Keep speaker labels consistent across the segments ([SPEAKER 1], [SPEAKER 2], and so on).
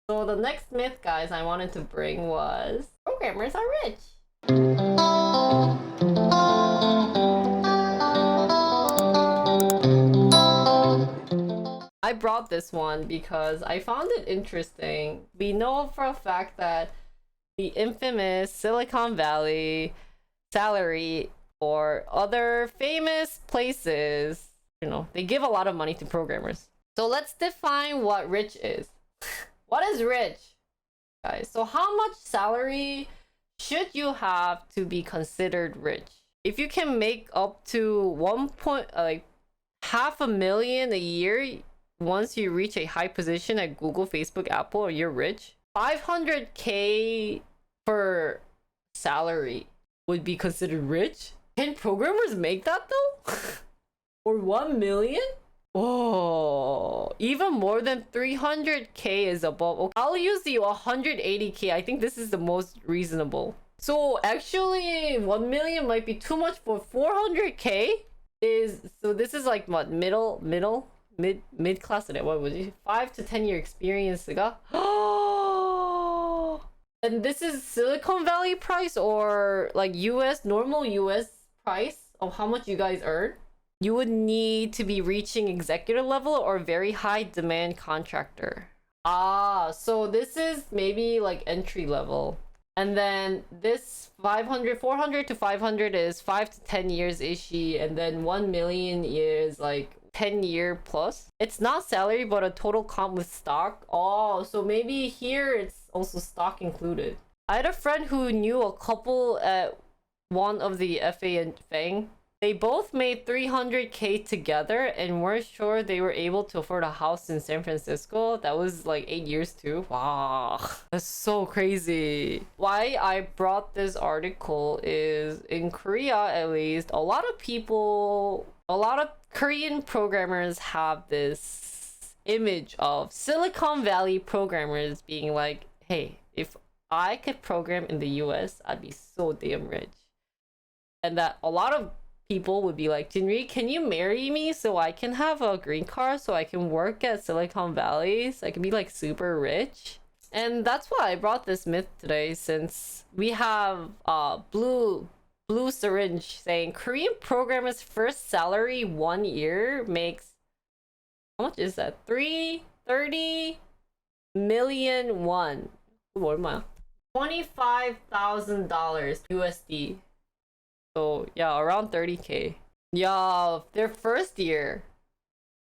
[SPEAKER 1] So the next myth, guys, I wanted to bring was programmers are rich. I brought this one because I found it interesting. We know for a fact that the infamous Silicon Valley salary or other famous places, they give a lot of money to programmers. So let's define what rich is. What is rich, guys? So how much salary should you have to be considered rich? If you can make up to $500,000 a year once you reach a high position at Google, Facebook, Apple, you're rich. 500K for salary would be considered rich. Can programmers make that though? Or 1 million? Oh, even more than 300K is above. Okay, I'll use the 180K. I think this is the most reasonable. So actually 1 million might be too much for 400K so this is like what, mid class. What would you 5 to 10 year experience 가? And this is Silicon Valley price or like normal US price of how much you guys earn? You would need to be reaching executive level or very high demand contractor. So this is maybe like entry level. And then this 400 to 500 is 5 to 10 years ishi, and then 1 million is like 10-year plus. It's not salary, but a total comp with stock. Oh, so maybe here it's also stock included. I had a friend who knew a couple at one of the FA and FANG. They both made 300K together and weren't sure they were able to afford a house in San Francisco. That was like 8 years too. Wow, that's so crazy. Why I brought this article is in Korea, at least, a lot of Korean programmers have this image of Silicon Valley programmers being like, hey, if I could program in the US, I'd be so damn rich. And that a lot of people would be like, Jinri, can you marry me so I can have a green card so I can work at Silicon Valley so I can be like super rich? And that's why I brought this myth today, since we have blue syringe saying Korean programmers' first salary 1 year makes, how much is that? 330 million won. 얼마야? $25,000 USD. So yeah, around 30K. Yeah, their first year.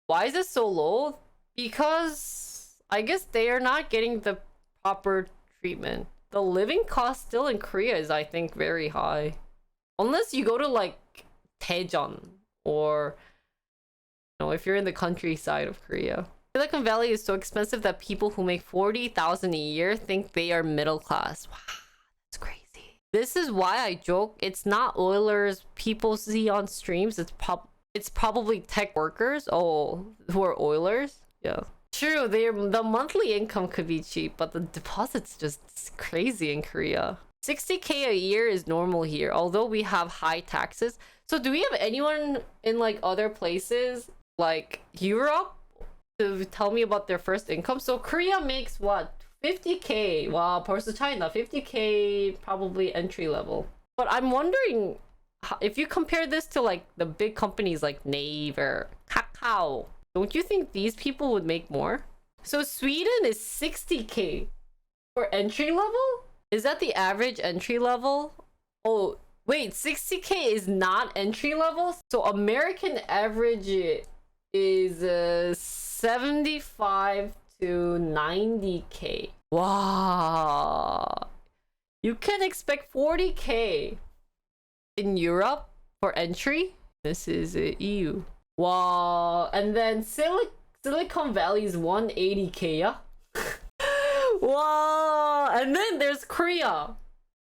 [SPEAKER 1] Why is it so low? Because I guess they are not getting the proper treatment. The living cost still in Korea is, I think, very high. Unless you go to like Daejeon or if you're in the countryside of Korea. Silicon Valley is so expensive that people who make 40,000 a year think they are middle class. Wow, that's crazy. This is why I joke, it's not oilers people see on streams, it's probably tech workers who are oilers. Yeah. True, the monthly income could be cheap, but the deposit's just crazy in Korea. 60K a year is normal here, although we have high taxes. So do we have anyone in like other places like Europe to tell me about their first income? So Korea makes what? 50K. Wow, 벌써 China 50K probably entry level. But I'm wondering if you compare this to like the big companies like Naver, Kakao, don't you think these people would make more? So Sweden is 60K for entry level? Is that the average entry level? Oh, wait, 60K is not entry level? So American average is 75 to 90K. Wow. You can expect 40K in Europe for entry. This is EU. Wow. And then Silicon Valley is 180K, yeah? Wow. And then there's Korea.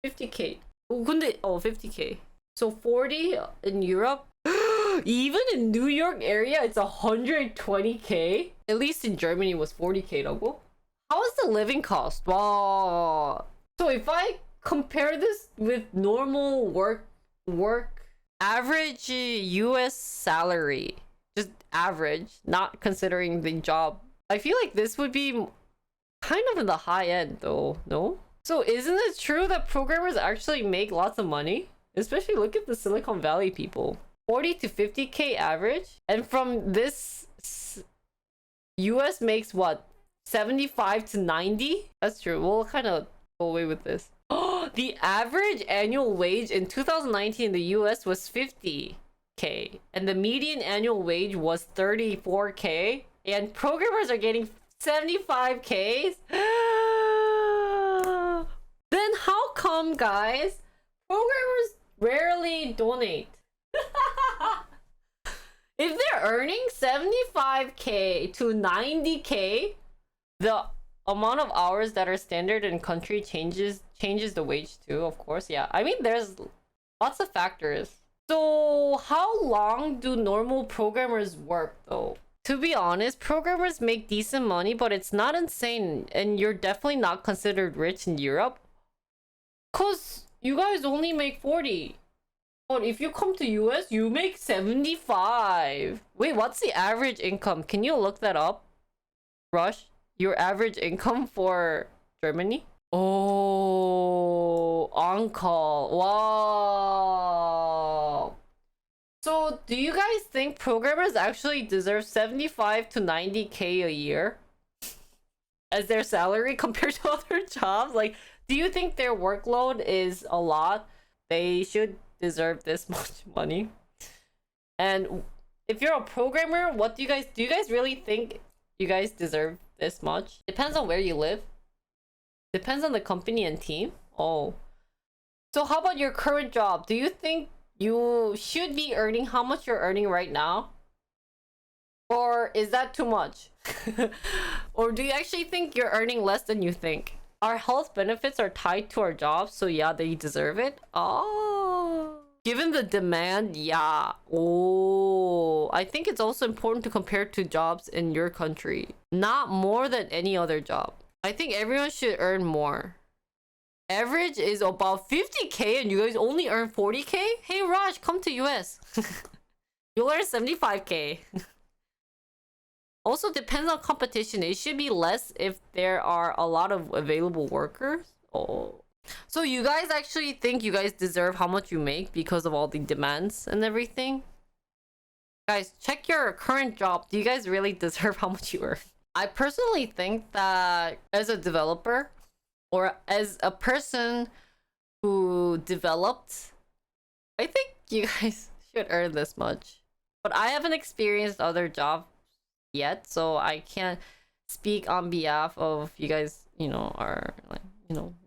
[SPEAKER 1] 50K. 근데 50K. So 40 in Europe. Even in New York area, it's 120K. At least in Germany, it was 40K 라고? How is the living cost? Wow. So if I compare this with normal work average US salary, just average, not considering the job, I feel like this would be kind of in the high end though, no? So isn't it true that programmers actually make lots of money? Especially look at the Silicon Valley people. 40 to 50k average. And from this, US makes what? 75 to 90? That's true. We'll kind of go away with this. The average annual wage in 2019 in the US was 50k. And the median annual wage was 34k. And programmers are getting 75k. Then how come, guys, programmers rarely donate? If they're earning 75k to 90k, the amount of hours that are standard in country changes the wage too, of course. Yeah, I mean, there's lots of factors. So how long do normal programmers work though? To be honest, programmers make decent money, but it's not insane, and you're definitely not considered rich in Europe, cause you guys only make 40. But if you come to US, you make 75. Wait, what's the average income? Can you look that up? Rush, your average income for Germany? Oh, on call. Wow. So, do you guys think programmers actually deserve 75 to 90k a year as their salary compared to other jobs? Like, do you think their workload is a lot? They should deserve this much money. And if you're a programmer, what do you guys really think you guys deserve this much? Depends on where you live. Depends on the company and team. Oh. So how about your current job? Do you think you should be earning how much you're earning right now? Or is that too much? Or do you actually think you're earning less than you think? Our health benefits are tied to our jobs, so yeah, they deserve it. Oh. Given the demand, yeah. Oh. I think it's also important to compare to jobs in your country. Not more than any other job. I think everyone should earn more. Average is about 50k and you guys only earn 40k? Hey Raj, come to US. You'll earn 75k. Also depends on competition. It should be less if there are a lot of available workers. Oh. So you guys actually think you guys deserve how much you make because of all the demands and everything? Guys, check your current job. Do you guys really deserve how much you earn? I personally think that as a developer or as a person who developed, I think you guys should earn this much. But I haven't experienced other jobs yet, so I can't speak on behalf of you guys, are like,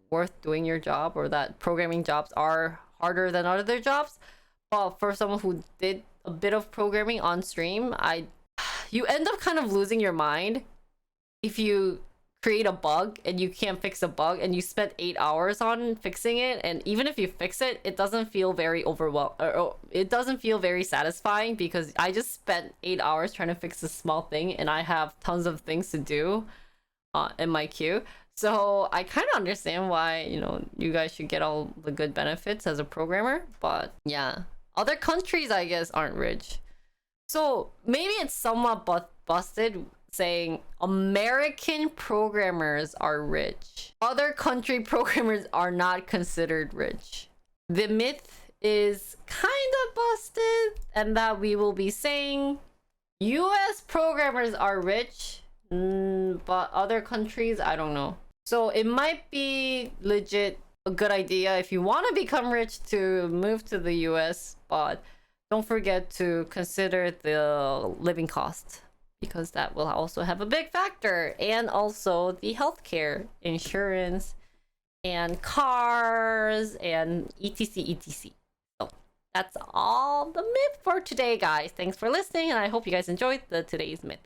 [SPEAKER 1] worth doing your job, or that programming jobs are harder than other jobs. But for someone who did a bit of programming on stream, you end up kind of losing your mind if you create a bug and you can't fix a bug and you spent 8 hours on fixing it, and even if you fix it, it doesn't feel very it doesn't feel very satisfying, because I just spent 8 hours trying to fix a small thing and I have tons of things to do in my queue. So I kind of understand why, you guys should get all the good benefits as a programmer. But yeah, other countries, I guess, aren't rich. So maybe it's somewhat busted saying American programmers are rich. Other country programmers are not considered rich. The myth is kind of busted, and that we will be saying US programmers are rich, but other countries, I don't know. So it might be legit a good idea if you want to become rich to move to the US, but don't forget to consider the living cost, because that will also have a big factor, and also the healthcare, insurance, and cars, and etc. So that's all the myth for today, guys. Thanks for listening, and I hope you guys enjoyed today's myth.